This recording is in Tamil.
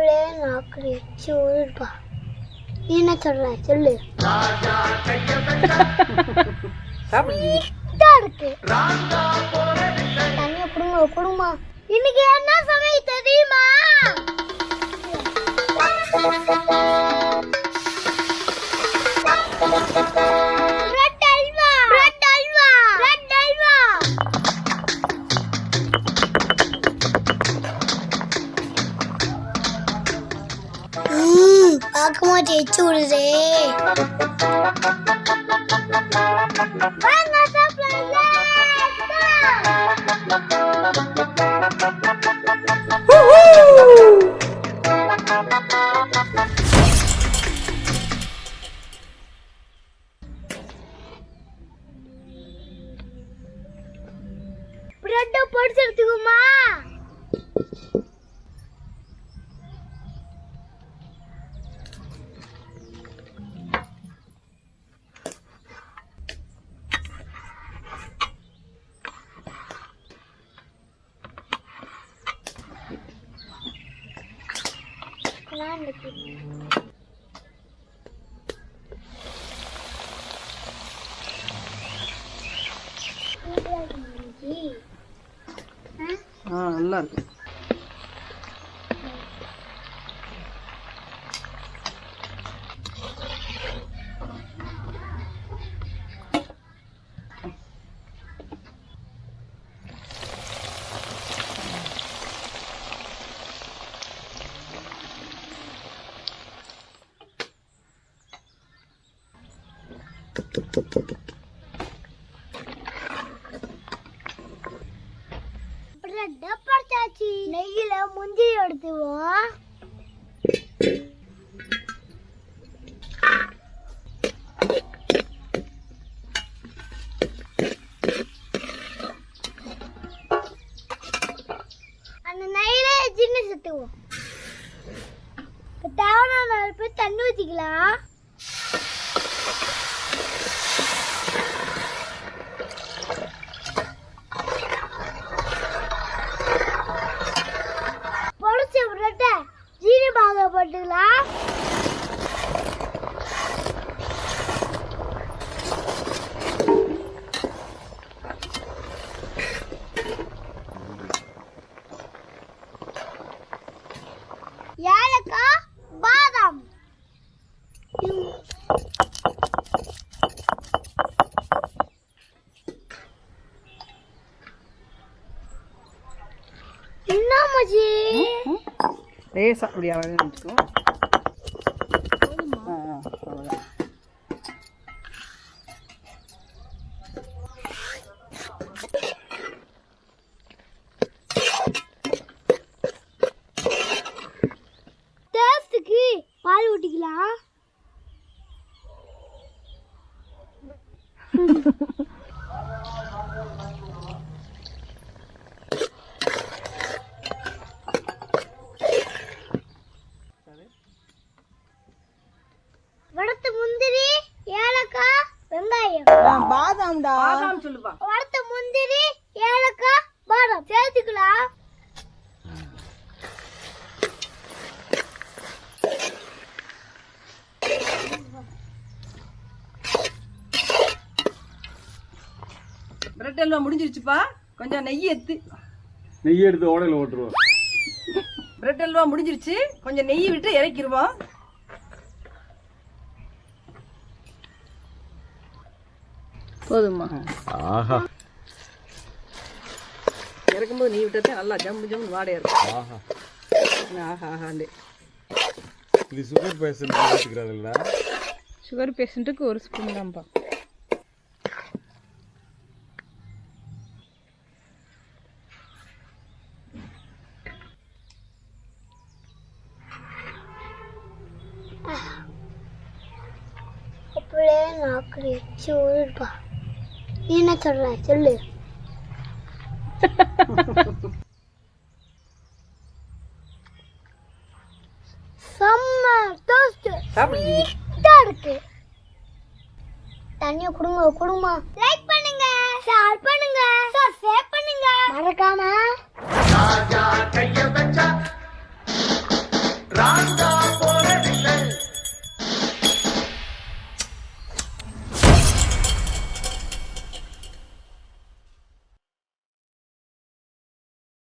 அப்படியே நாக்கு வச்சு ஊருப்பா. நீ என்ன சொல்ற சொல்லு. இருக்கு தண்ணிய குடுங்க குடுமா. இன்னைக்கு என்ன சமையல் தெரியுமா? பாக்கமா தேய்ச்சி விடுதே. பிரெட் பொடிச்சு எடுத்துக்குமா. நல்லா இருக்கு. நெய்யில முந்திரி எடுத்துவோம். அந்த நெய்யில ஜின்னு சுத்துவோம். தேவையான அளவு தண்ணி ஊத்திக்கலாம். போட்டுக்கலாம். ஏலக்காய் பாதாம் என்ன மச்சி லேசா அப்படியே வச்சுக்கோ. டேஸ்டுக்கு பால் ஊற்றிக்கலாம். வறுத்த முந்திரி, ஏலக்காய், வெங்காயம். பாதாம்டா. பாதாம் சொல்லுப்பா. வறுத்த முந்திரி, ஏலக்காய், பாதாம் சேர்த்துக்கலாம். பிரெட் அல்வா முடிஞ்சிருச்சுப்பா. கொஞ்சம் நெய் எடுத்து ஓடையில ஓட்டுருவோம். பிரெட் அல்வா முடிஞ்சிருச்சு. கொஞ்சம் நெய் விட்டு இறக்கிடுவோம். போதுமா? ஆஹா, இறக்கும்போது நெய் விட்டா நல்லா ஜம்பு ஜம்பு வாடையா இருக்கும். ஆஹா ஆஹா ஆஹாண்டே. இது சுகர் பேஷண்ட் எடுத்துக்கிறாங்கல்ல. சுகர் பேஷண்ட்டுக்கு ஒரு ஸ்பூன் தான்ப்பா. அப்படியே நாக்கு வச்சு ஊருப்பா. நீ என்ன சொல்ற சொல்லு. செம்ம டேஸ்ட். இருக்கு. தண்ணிய குடுங்க குடுமா. லைக் பண்ணுங்க, ஷேர் பண்ணுங்க, சப்ஸ்கிரைப் பண்ணுங்க. மறக்காம ராங்கா